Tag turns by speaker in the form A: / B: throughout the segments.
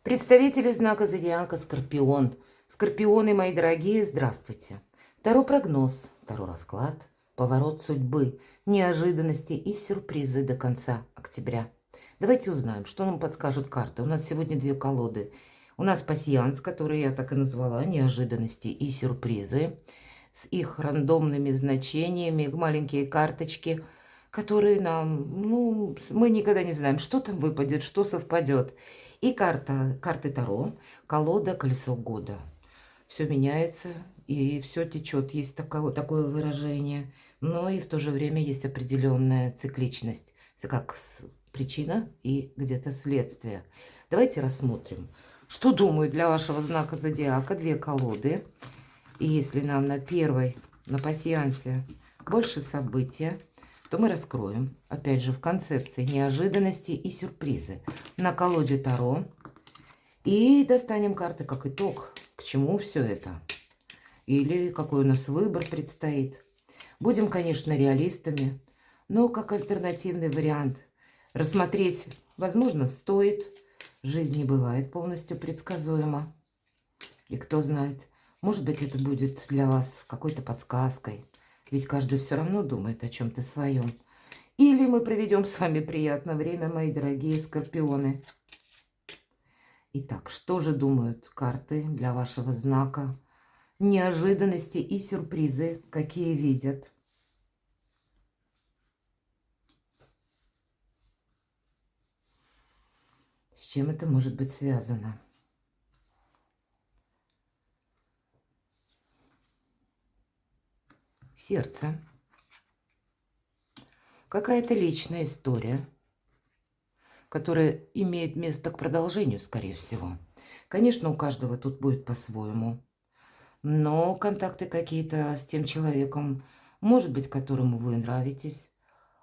A: Представители знака зодиака Скорпион. Скорпионы, мои дорогие, здравствуйте. Таро прогноз, таро расклад, поворот судьбы, неожиданности и сюрпризы до конца октября. Давайте узнаем, что нам подскажут карты. У нас сегодня две колоды. У нас пасьянс, который я так и назвала, неожиданности и сюрпризы, с их рандомными значениями, маленькие карточки, которые нам, мы никогда не знаем, что там выпадет, что совпадет. И карты Таро, колода «Колесо года». Все меняется и все течет. Есть такое выражение. Но и в то же время есть определенная цикличность. Как причина и где-то следствие. Давайте рассмотрим, что думают для вашего знака зодиака две колоды. И если нам на первой, на пасьянсе, больше события, то мы раскроем, опять же, в концепции неожиданности и сюрпризы на колоде Таро. И достанем карты как итог, к чему все это. Или какой у нас выбор предстоит. Будем, конечно, реалистами, но как альтернативный вариант. Рассмотреть, возможно, стоит. Жизнь не бывает полностью предсказуема. И кто знает, может быть, это будет для вас какой-то подсказкой. Ведь каждый все равно думает о чем-то своем. Или мы проведем с вами приятное время, мои дорогие скорпионы. Итак, что же думают карты для вашего знака? Неожиданности и сюрпризы, какие видят. С чем это может быть связано? Сердце. Какая-то личная история, которая имеет место к продолжению, скорее всего. Конечно, у каждого тут будет по-своему. Но контакты какие-то с тем человеком, может быть, которому вы нравитесь,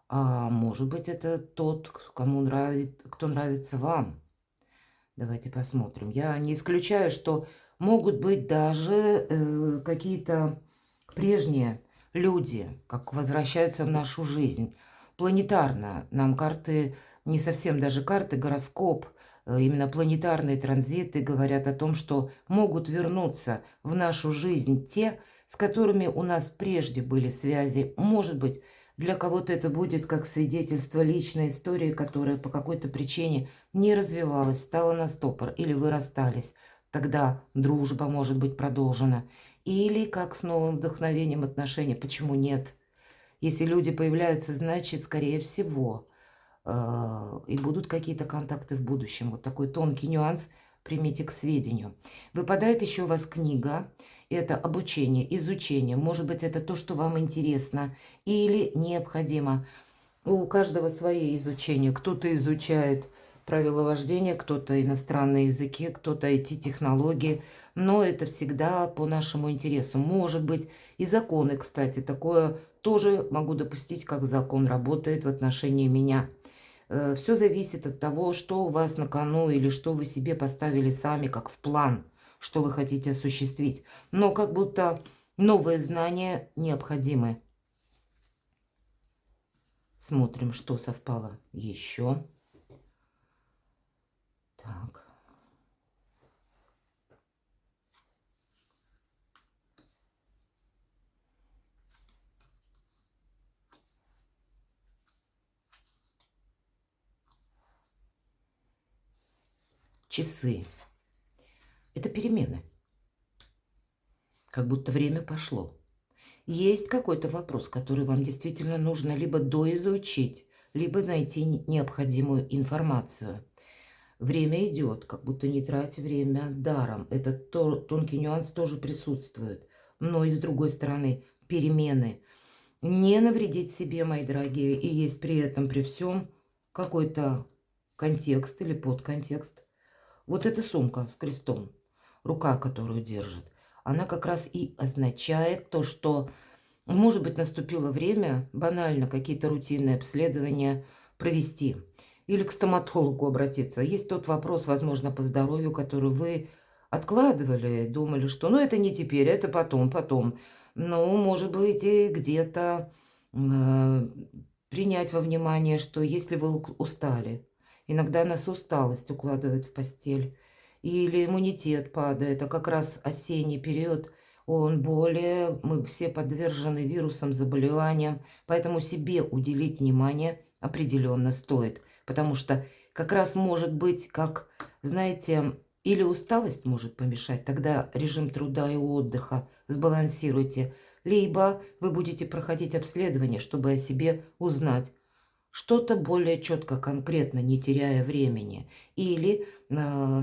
A: а может быть, это тот, кто нравится вам. Давайте посмотрим. Я не исключаю, что могут быть даже какие-то прежние люди, как возвращаются в нашу жизнь. Планетарно нам карты, не совсем даже карты, гороскоп, именно планетарные транзиты говорят о том, что могут вернуться в нашу жизнь те, с которыми у нас прежде были связи. Может быть, для кого-то это будет как свидетельство личной истории, которая по какой-то причине не развивалась, стала на стопор, или вы расстались. Тогда дружба может быть продолжена. Или как с новым вдохновением отношений. Почему нет? Если люди появляются, значит, скорее всего, и будут какие-то контакты в будущем. Вот такой тонкий нюанс примите к сведению. Выпадает еще у вас книга. Это обучение, изучение. Может быть, это то, что вам интересно или необходимо. У каждого свои изучения. Кто-то изучает правила вождения, кто-то иностранные языки, кто-то IT-технологии. Но это всегда по нашему интересу. Может быть, и законы, кстати. Такое тоже могу допустить, как закон работает в отношении меня. Все зависит от того, что у вас на кону или что вы себе поставили сами, как в план, что вы хотите осуществить. Но как будто новые знания необходимы. Смотрим, что совпало еще. Так. Часы. Это перемены. Как будто время пошло. Есть какой-то вопрос, который вам действительно нужно либо доизучить, либо найти необходимую информацию. Время идет, как будто не трать время даром. Этот тонкий нюанс тоже присутствует. Но и с другой стороны, перемены. Не навредить себе, мои дорогие, и есть при этом, при всем какой-то контекст или подконтекст. Вот эта сумка с крестом, рука, которую держит, она как раз и означает то, что, может быть, наступило время банально какие-то рутинные обследования провести или к стоматологу обратиться. Есть тот вопрос, возможно, по здоровью, который вы откладывали, думали, что ну это не теперь, это потом. Но, может быть, и где-то принять во внимание, что если вы устали, иногда нас усталость укладывает в постель. или иммунитет падает, а как раз осенний период, он более, мы все подвержены вирусам, заболеваниям, поэтому себе уделить внимание определенно стоит, потому что как раз может быть, как, знаете, или усталость может помешать, тогда режим труда и отдыха сбалансируйте, либо вы будете проходить обследование, чтобы о себе узнать что-то более четко, конкретно, не теряя времени. Или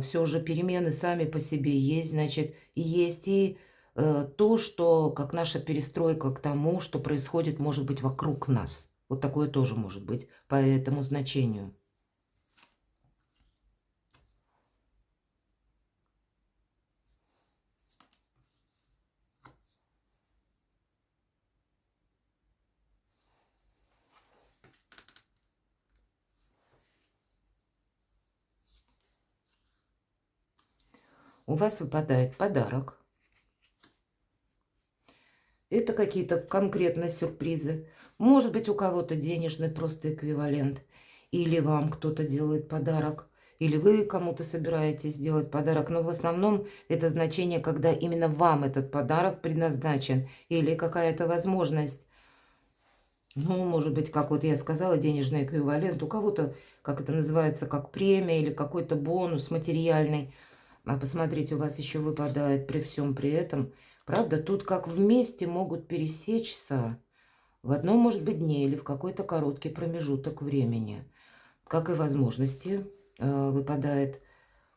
A: все же перемены сами по себе есть, значит, есть и то, что как наша перестройка к тому, что происходит, может быть, вокруг нас. Вот такое тоже может быть по этому значению. У вас выпадает подарок. Это какие-то конкретные сюрпризы. Может быть, у кого-то денежный просто эквивалент. Или вам кто-то делает подарок. Или вы кому-то собираетесь сделать подарок. Но в основном это значение, когда именно вам этот подарок предназначен. Или какая-то возможность. Ну, может быть, как вот я сказала, денежный эквивалент. У кого-то, как это называется, как премия или какой-то бонус материальный. А посмотрите, у вас еще выпадает при всем при этом. Правда, тут как вместе могут пересечься в одном, может быть, дне или в какой-то короткий промежуток времени. Как и возможности выпадает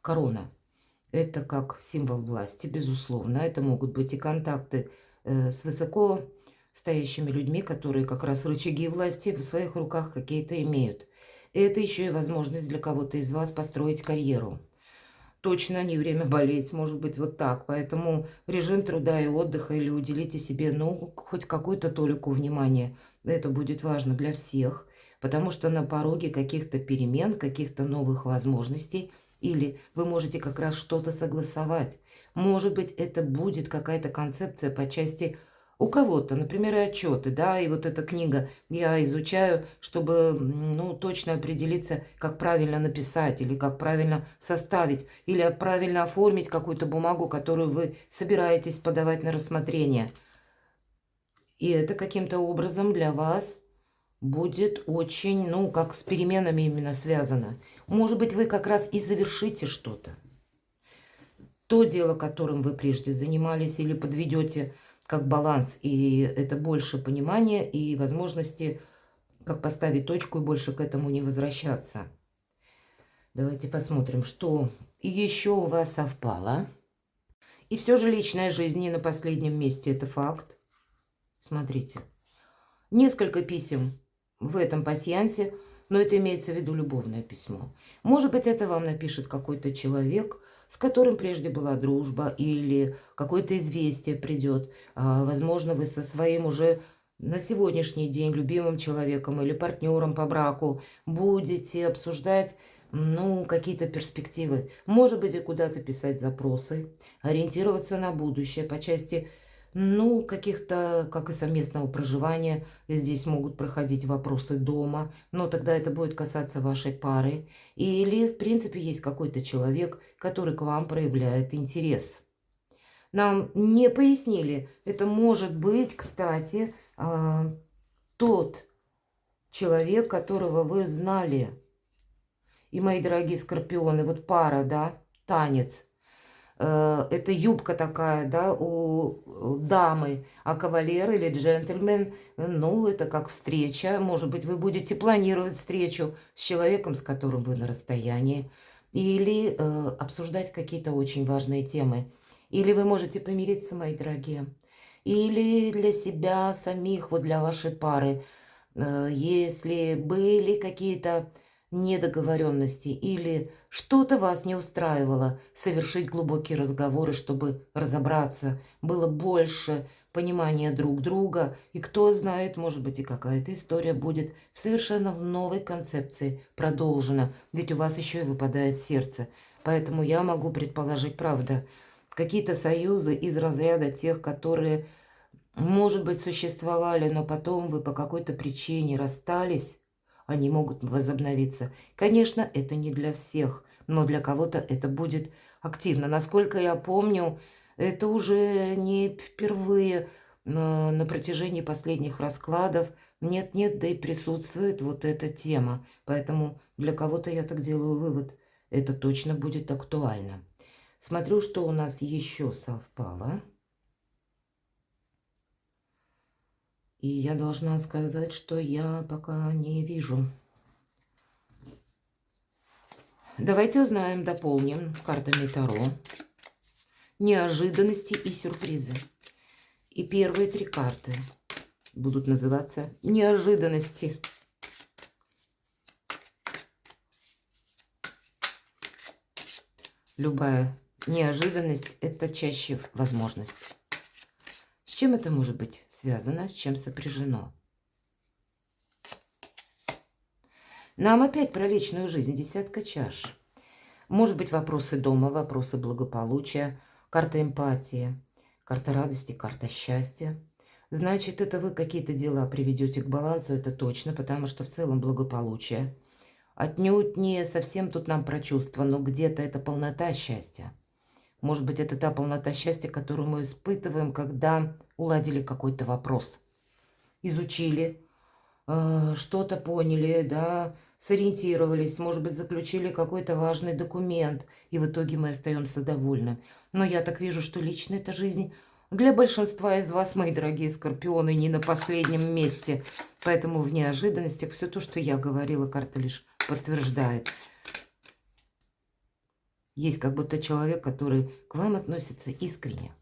A: корона. Это как символ власти, безусловно. Это могут быть и контакты с высоко стоящими людьми, которые как раз рычаги власти в своих руках какие-то имеют. И это еще и возможность для кого-то из вас построить карьеру. Точно не время болеть, может быть, вот так. Поэтому режим труда и отдыха или уделите себе, ну, хоть какую-то толику внимания. Это будет важно для всех, потому что на пороге каких-то перемен, каких-то новых возможностей, или вы можете как раз что-то согласовать. Может быть, это будет какая-то концепция по части у кого-то, например, и отчеты, да, и вот эта книга я изучаю, чтобы, ну, точно определиться, как правильно написать, или как правильно составить, или правильно оформить какую-то бумагу, которую вы собираетесь подавать на рассмотрение. И это каким-то образом для вас будет очень, ну, как с переменами именно связано. Может быть, вы как раз и завершите что-то. То дело, которым вы прежде занимались, или подведете как баланс, и это больше понимания и возможности, как поставить точку и больше к этому не возвращаться. Давайте посмотрим, что еще у вас совпало. И все же личная жизнь не на последнем месте, это факт. Смотрите. Несколько писем в этом пасьянсе, но это имеется в виду любовное письмо. Может быть, это вам напишет какой-то человек, с которым прежде была дружба, или какое-то известие придет. Возможно, вы со своим уже на сегодняшний день любимым человеком или партнером по браку будете обсуждать, ну, какие-то перспективы. Может быть, и куда-то писать запросы, ориентироваться на будущее по части, ну, каких-то, как и совместного проживания. Здесь могут проходить вопросы дома, но тогда это будет касаться вашей пары. Или, в принципе, есть какой-то человек, который к вам проявляет интерес. Нам не пояснили. Это может быть, кстати, тот человек, которого вы знали. И, мои дорогие скорпионы, вот пара, да, танец. Это юбка такая, да, у дамы, а кавалер или джентльмен, ну, это как встреча. Может быть, вы будете планировать встречу с человеком, с которым вы на расстоянии, или обсуждать какие-то очень важные темы. Или вы можете помириться, мои дорогие, или для себя самих, вот для вашей пары, если были какие-то недоговоренности или что-то вас не устраивало, совершить глубокие разговоры, чтобы разобраться, было больше понимания друг друга, и кто знает, может быть, и какая-то история будет совершенно в новой концепции продолжена, ведь у вас еще и выпадает сердце. Поэтому я могу предположить, правда, какие-то союзы из разряда тех, которые, может быть, существовали, но потом вы по какой-то причине расстались, они могут возобновиться. Конечно, это не для всех, но для кого-то это будет активно. Насколько я помню, это уже не впервые на протяжении последних раскладов. Нет-нет, да и присутствует вот эта тема. Поэтому для кого-то я так делаю вывод, это точно будет актуально. Смотрю, что у нас еще совпало. И я должна сказать, что я пока не вижу. Давайте узнаем, дополним картами Таро. Неожиданности и сюрпризы. И первые 3 карты будут называться неожиданности. Любая неожиданность – это чаще возможность. С чем это может быть связано, с чем сопряжено? Нам опять про личную жизнь, 10 чаш. Может быть, вопросы дома, вопросы благополучия, карта эмпатии, карта радости, карта счастья. Значит, это вы какие-то дела приведете к балансу, это точно, потому что в целом благополучие. Отнюдь не совсем тут нам про чувства, но где-то это полнота счастья. Может быть, это та полнота счастья, которую мы испытываем, когда уладили какой-то вопрос. Изучили, что-то поняли, да, сориентировались, может быть, заключили какой-то важный документ, и в итоге мы остаемся довольны. Но я так вижу, что лично эта жизнь для большинства из вас, мои дорогие скорпионы, не на последнем месте. Поэтому в неожиданностях все то, что я говорила, карта лишь подтверждает. Есть как будто человек, который к вам относится искренне.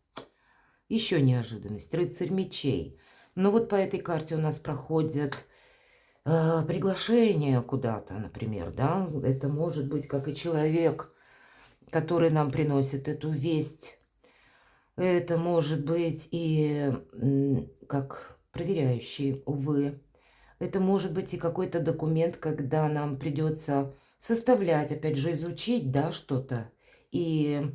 A: Еще неожиданность. Рыцарь мечей. Но вот по этой карте у нас проходят приглашение куда-то, например, да. Это может быть как и человек, который нам приносит эту весть. Это может быть и как проверяющий, увы. Это может быть и какой-то документ, когда нам придется составлять, опять же, изучить, да, что-то. И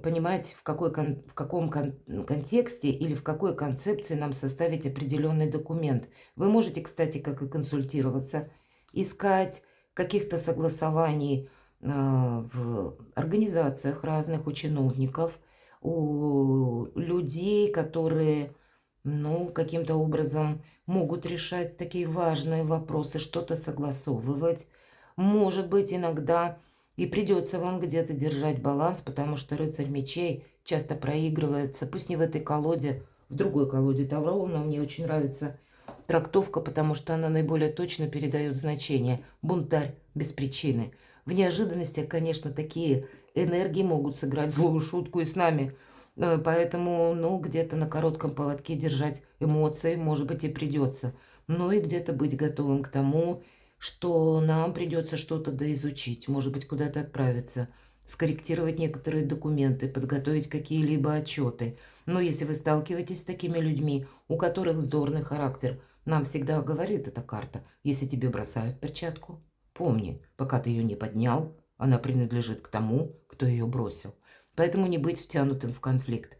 A: понимать, в каком контексте или в какой концепции нам составить определенный документ. Вы можете, кстати, как и консультироваться, искать каких-то согласований в организациях разных, у чиновников, у людей, которые, ну, каким-то образом могут решать такие важные вопросы, что-то согласовывать. Может быть, иногда и придется вам где-то держать баланс, потому что рыцарь мечей часто проигрывается, пусть не в этой колоде, в другой колоде Таро, но мне очень нравится трактовка, потому что она наиболее точно передает значение. Бунтарь без причины. В неожиданностях, конечно, такие энергии могут сыграть злую шутку и с нами. Поэтому, ну, где-то на коротком поводке держать эмоции, может быть, и придется. Ну и где-то быть готовым к тому, что нам придется что-то доизучить, может быть, куда-то отправиться, скорректировать некоторые документы, подготовить какие-либо отчеты. Но если вы сталкиваетесь с такими людьми, у которых вздорный характер, нам всегда говорит эта карта, если тебе бросают перчатку, помни, пока ты ее не поднял, она принадлежит к тому, кто ее бросил. Поэтому не быть втянутым в конфликт.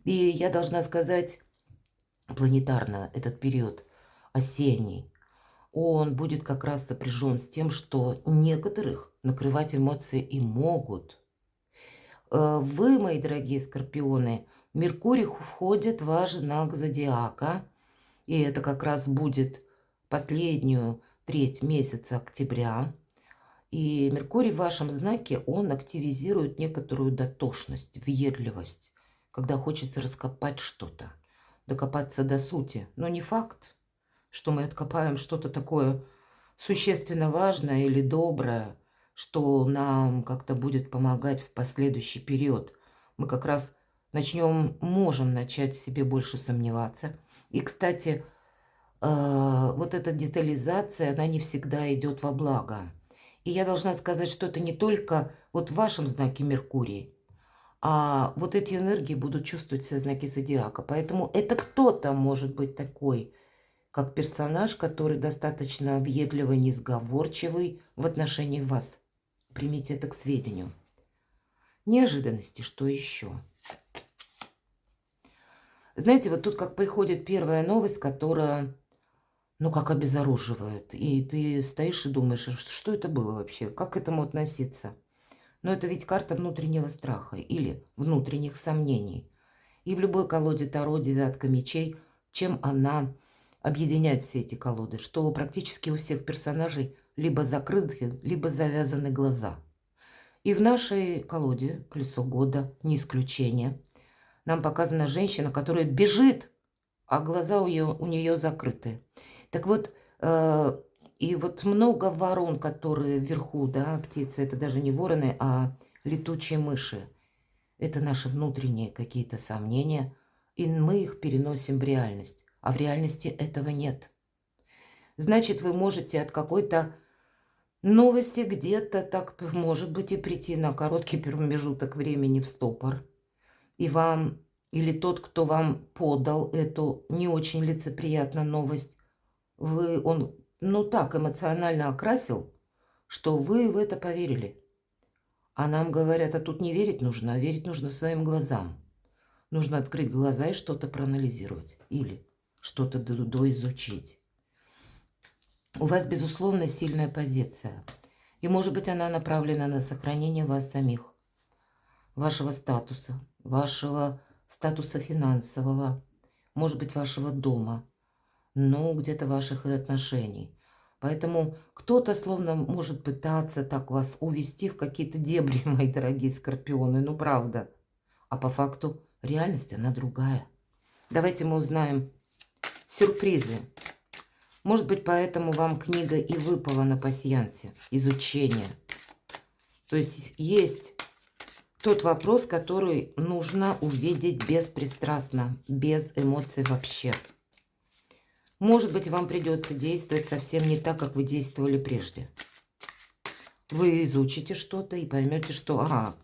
A: И я должна сказать, планетарно этот период осенний, он будет как раз сопряжен с тем, что некоторых накрывать эмоции и могут. Вы, мои дорогие скорпионы, Меркурий входит в ваш знак зодиака, и это как раз будет последнюю треть месяца октября. И Меркурий в вашем знаке, он активизирует некоторую дотошность, въедливость, когда хочется раскопать что-то, докопаться до сути. Но не факт, что мы откопаем что-то такое существенно важное или доброе, что нам как-то будет помогать в последующий период. Мы как раз можем начать в себе больше сомневаться. И, кстати, вот эта детализация, она не всегда идет во благо. И я должна сказать, что это не только вот в вашем знаке Меркурий, а вот эти энергии будут чувствовать все знаки зодиака. Поэтому это кто-то может быть такой, как персонаж, который достаточно въедливый, несговорчивый в отношении вас. Примите это к сведению. Неожиданности, что еще? Знаете, вот тут как приходит первая новость, которая, ну, как обезоруживает. И ты стоишь и думаешь, что это было вообще? Как к этому относиться? Но это ведь карта внутреннего страха или внутренних сомнений. И в любой колоде Таро девятка мечей, чем она объединяет все эти колоды, что практически у всех персонажей либо закрыты, либо завязаны глаза. И в нашей колоде «Колесо года» не исключение. Нам показана женщина, которая бежит, а глаза у нее закрыты. Так вот, и вот много ворон, которые вверху, да, птицы, это даже не вороны, а летучие мыши. Это наши внутренние какие-то сомнения, и мы их переносим в реальность. А в реальности этого нет. Значит, вы можете от какой-то новости где-то так, может быть, и прийти на короткий промежуток времени в стопор. И вам, или тот, кто вам подал эту не очень лицеприятную новость, он, ну так, эмоционально окрасил, что вы в это поверили. А нам говорят, а тут не верить нужно, а верить нужно своим глазам. Нужно открыть глаза и что-то проанализировать. Или что-то доизучить. У вас, безусловно, сильная позиция. И, может быть, она направлена на сохранение вас самих. Вашего статуса финансового, может быть, вашего дома. Ну, где-то ваших отношений. Поэтому кто-то словно может пытаться так вас увести в какие-то дебри, мои дорогие скорпионы. Ну, правда. А по факту реальность, она другая. Давайте мы узнаем сюрпризы. Может быть, поэтому вам книга и выпала на пасьянсе. Изучение. То есть есть тот вопрос, который нужно увидеть беспристрастно, без эмоций вообще. Может быть, вам придется действовать совсем не так, как вы действовали прежде. Вы изучите что-то и поймете, что ага,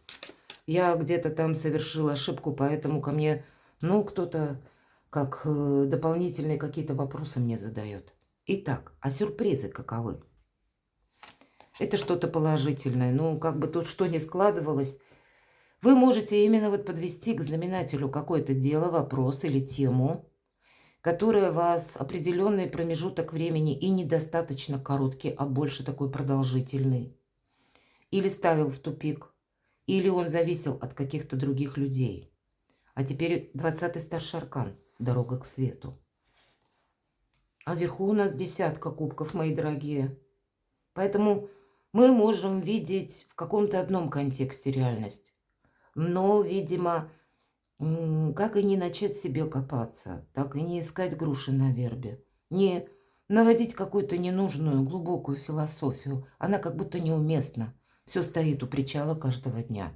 A: я где-то там совершила ошибку, поэтому ко мне, ну, кто-то как дополнительные какие-то вопросы мне задает. Итак, а сюрпризы каковы? Это что-то положительное. Ну, как бы тут что ни складывалось, вы можете именно вот подвести к знаменателю какое-то дело, вопрос или тему, которая вас определенный промежуток времени и недостаточно короткий, а больше такой продолжительный, или ставил в тупик, или он зависел от каких-то других людей. А теперь 20-й старший аркан «Дорога к свету». А вверху у нас десятка кубков, мои дорогие. Поэтому мы можем видеть в каком-то одном контексте реальность. Но, видимо, как и не начать себе копаться, так и не искать груши на вербе, не наводить какую-то ненужную глубокую философию. Она как будто неуместна. Все стоит у причала каждого дня.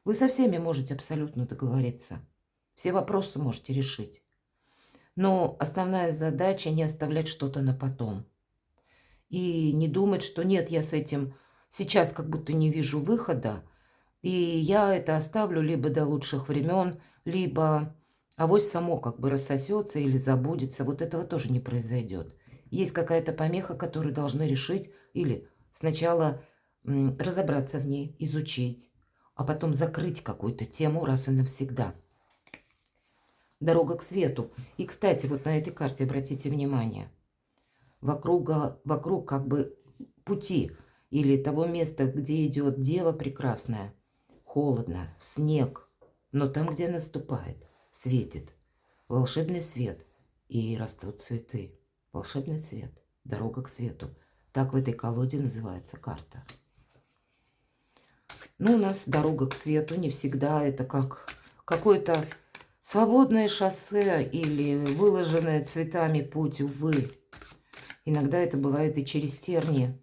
A: Вы со всеми можете абсолютно договориться. Все вопросы можете решить. Но основная задача не оставлять что-то на потом. И не думать, что нет, я с этим сейчас как будто не вижу выхода, и я это оставлю либо до лучших времен, либо авось само как бы рассосется или забудется. Вот этого тоже не произойдет. Есть какая-то помеха, которую должны решить, или сначала разобраться в ней, изучить, а потом закрыть какую-то тему раз и навсегда. Дорога к свету. И, кстати, вот на этой карте обратите внимание. Вокруг как бы пути или того места, где идет дева прекрасная, холодно, снег, но там, где наступает, светит волшебный свет, и растут цветы. Волшебный цвет, дорога к свету. Так в этой колоде называется карта. Ну, у нас дорога к свету не всегда это как какое-то свободное шоссе или выложенное цветами путь, увы. Иногда это бывает и через тернии.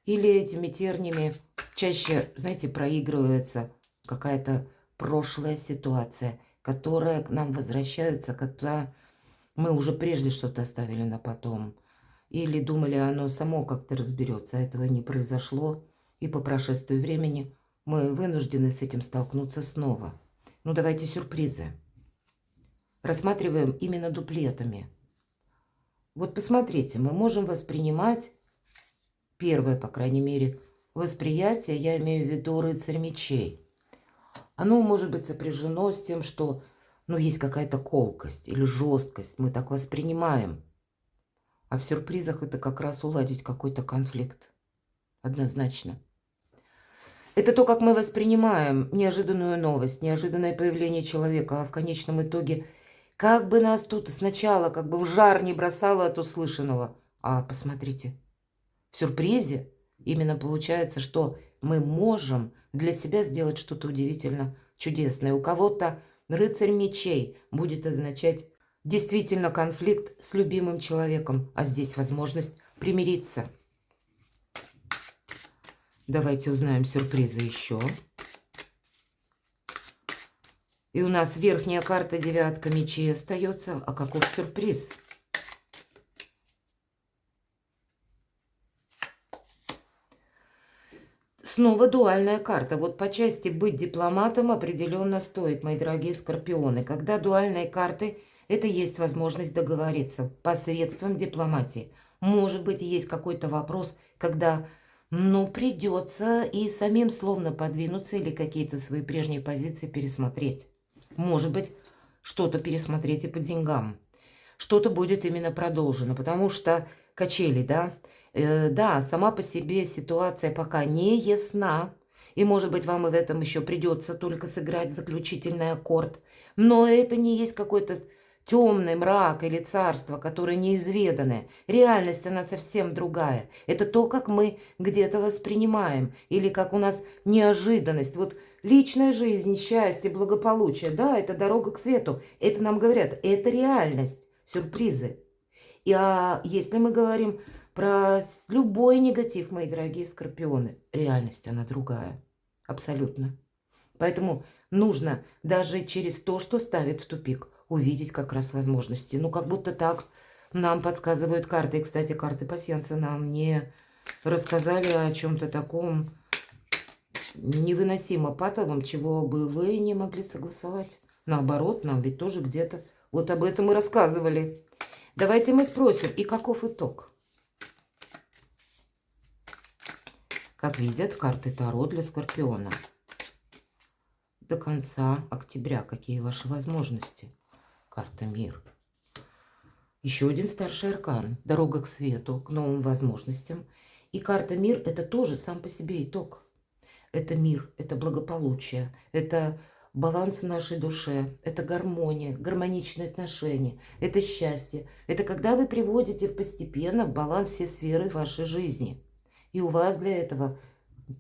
A: Или этими терниями чаще, знаете, проигрывается какая-то прошлая ситуация, которая к нам возвращается, когда мы уже прежде что-то оставили на потом. Или думали, оно само как-то разберется, а этого не произошло. И по прошествии времени мы вынуждены с этим столкнуться снова. Ну, давайте сюрпризы. Рассматриваем именно дуплетами. Вот посмотрите, мы можем воспринимать, первое, по крайней мере, восприятие, я имею в виду рыцарь мечей. Оно может быть сопряжено с тем, что ну, есть какая-то колкость или жесткость. Мы так воспринимаем. А в сюрпризах это как раз уладить какой-то конфликт. Однозначно. Это то, как мы воспринимаем неожиданную новость, неожиданное появление человека, а в конечном итоге, как бы нас тут сначала как бы в жар не бросало от услышанного. А посмотрите, в сюрпризе именно получается, что мы можем для себя сделать что-то удивительно чудесное. У кого-то рыцарь мечей будет означать действительно конфликт с любимым человеком, а здесь возможность примириться. Давайте узнаем сюрпризы еще. И у нас верхняя карта девятка мечей остается. А каков сюрприз? Снова дуальная карта. Вот по части быть дипломатом определенно стоит, мои дорогие скорпионы. Когда дуальные карты, это есть возможность договориться посредством дипломатии. Может быть, есть какой-то вопрос, когда, ну, придется и самим словно подвинуться или какие-то свои прежние позиции пересмотреть. Может быть, что-то пересмотреть и по деньгам. Что-то будет именно продолжено, потому что качели, да? Да, сама по себе ситуация пока не ясна, и, может быть, вам и в этом еще придется только сыграть заключительный аккорд, но это не есть какой-то темный мрак или царство, которое неизведанное. Реальность, она совсем другая. Это то, как мы где-то воспринимаем, или как у нас неожиданность. Вот личная жизнь, счастье, благополучие, да, это дорога к свету. Это нам говорят, это реальность, сюрпризы. Если мы говорим про любой негатив, мои дорогие скорпионы, реальность, она другая. Абсолютно. Поэтому нужно даже через то, что ставит в тупик, увидеть как раз возможности. Ну, как будто так нам подсказывают карты. И, кстати, карты пасьянса нам не рассказали о чем-то таком невыносимо патовом, чего бы вы не могли согласовать. Наоборот, нам ведь тоже где-то вот об этом и рассказывали. Давайте мы спросим, и каков итог? Как видят карты Таро для Скорпиона. До конца октября какие ваши возможности? Карта Мир. Еще один старший аркан. Дорога к свету, к новым возможностям. И карта Мир – это тоже сам по себе итог. Это мир, это благополучие, это баланс в нашей душе, это гармония, гармоничные отношения, это счастье. Это когда вы приводите постепенно в баланс все сферы вашей жизни. И у вас для этого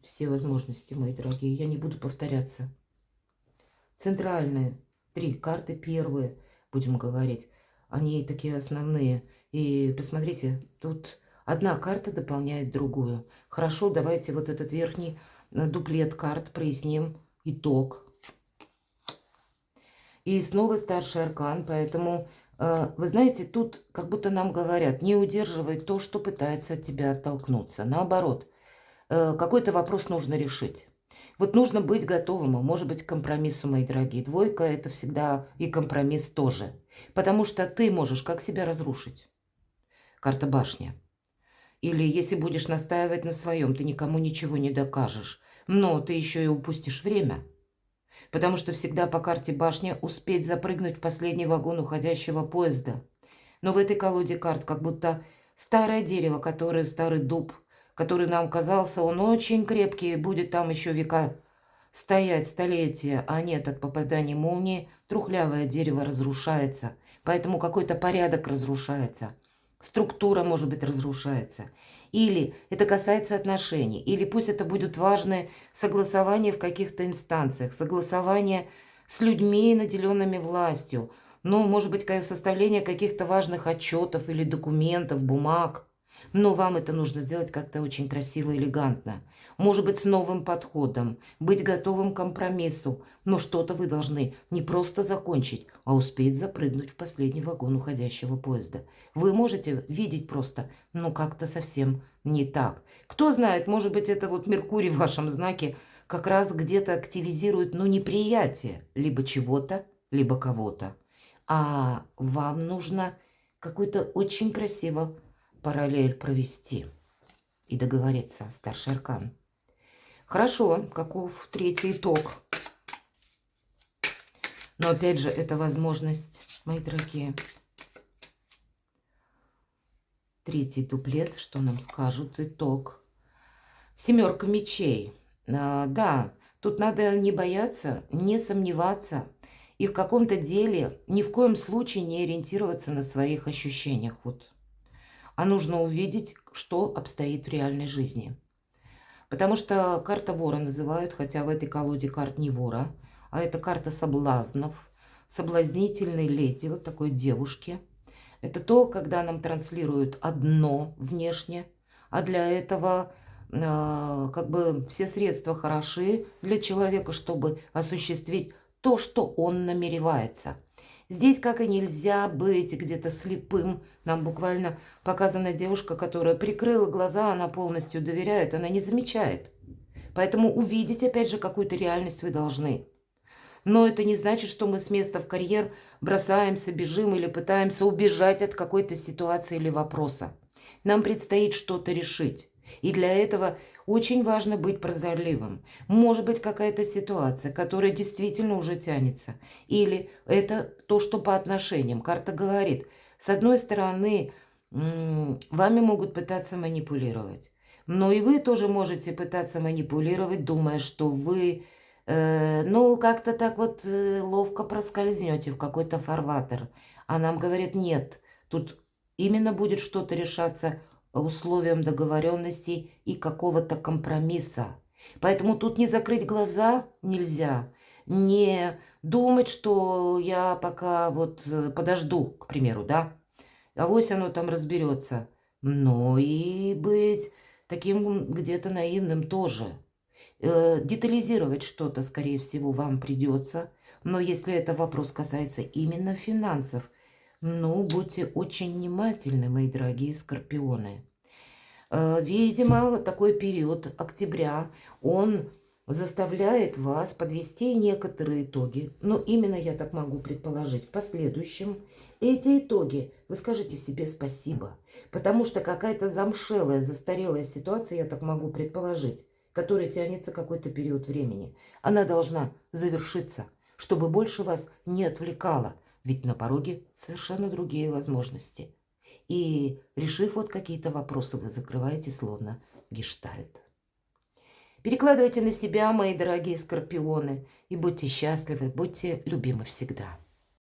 A: все возможности, мои дорогие. Я не буду повторяться. Центральные 3 карты, первые, будем говорить. Они такие основные. И посмотрите, тут одна карта дополняет другую. Хорошо, давайте вот этот верхний дуплет карт проясним. Итог. И снова старший аркан, поэтому... Вы знаете, тут как будто нам говорят, не удерживай то, что пытается от тебя оттолкнуться. Наоборот, какой-то вопрос нужно решить. Вот нужно быть готовым, может быть, к компромиссу, мои дорогие. Двойка – это всегда и компромисс тоже. Потому что ты можешь как себя разрушить. Карта башня. Или если будешь настаивать на своем, ты никому ничего не докажешь. Но ты еще и упустишь время. Потому что всегда по карте башня успеть запрыгнуть в последний вагон уходящего поезда. Но в этой колоде карт как будто старое дерево, старый дуб, который нам казался, он очень крепкий, будет там еще века стоять, столетия. А нет, от попадания молнии трухлявое дерево разрушается. Поэтому какой-то порядок разрушается. Структура, может быть, разрушается. Или это касается отношений, или пусть это будут важные согласования в каких-то инстанциях, согласования с людьми, наделенными властью, ну, может быть, составление каких-то важных отчетов или документов, бумаг. Но вам это нужно сделать как-то очень красиво и элегантно. Может быть, с новым подходом, быть готовым к компромиссу. Но что-то вы должны не просто закончить, а успеть запрыгнуть в последний вагон уходящего поезда. Вы можете видеть просто, ну, как-то совсем не так. Кто знает, может быть, это вот Меркурий в вашем знаке как раз где-то активизирует, ну, неприятие либо чего-то, либо кого-то. А вам нужно какой-то очень красиво параллель провести и договориться, старший аркан. Хорошо, каков третий итог? Но опять же, это возможность, мои дорогие. Третий дуплет, что нам скажут? Итог. 7 мечей. Да, тут надо не бояться, не сомневаться и в каком-то деле ни в коем случае не ориентироваться на своих ощущениях. Вот. А нужно увидеть, что обстоит в реальной жизни. Потому что карта вора называют, хотя в этой колоде карт не вора, а это карта соблазнов, соблазнительной леди, вот такой девушки. Это то, когда нам транслируют одно внешне, а для этого как бы все средства хороши для человека, чтобы осуществить то, что он намеревается. Здесь как и нельзя быть где-то слепым. Нам буквально показана девушка, которая прикрыла глаза, она полностью доверяет, она не замечает. Поэтому увидеть, опять же, какую-то реальность вы должны. Но это не значит, что мы с места в карьер бросаемся, бежим или пытаемся убежать от какой-то ситуации или вопроса. Нам предстоит что-то решить. И для этого очень важно быть прозорливым. Может быть, какая-то ситуация, которая действительно уже тянется. Или это то, что по отношениям. Карта говорит, с одной стороны, вами могут пытаться манипулировать. Но и вы тоже можете пытаться манипулировать, думая, что вы ну, как-то так вот ловко проскользнете в какой-то фарватер. А нам говорят, нет, тут именно будет что-то решаться условиям договоренности и какого-то компромисса. Поэтому тут не закрыть глаза нельзя, не думать, что я пока вот подожду, к примеру, да, авось оно там разберется. Но и быть таким где-то наивным тоже. Детализировать что-то, скорее всего, вам придется. Но если это вопрос касается именно финансов, ну, будьте очень внимательны, мои дорогие скорпионы. Видимо, такой период октября, он заставляет вас подвести некоторые итоги. Но именно я так могу предположить в последующем. Эти итоги вы скажете себе спасибо. Потому что какая-то замшелая, застарелая ситуация, я так могу предположить, которая тянется какой-то период времени. Она должна завершиться, чтобы больше вас не отвлекало. Ведь на пороге совершенно другие возможности. И, решив вот какие-то вопросы, вы закрываете словно гештальт. Перекладывайте на себя, мои дорогие скорпионы, и будьте счастливы, будьте любимы всегда.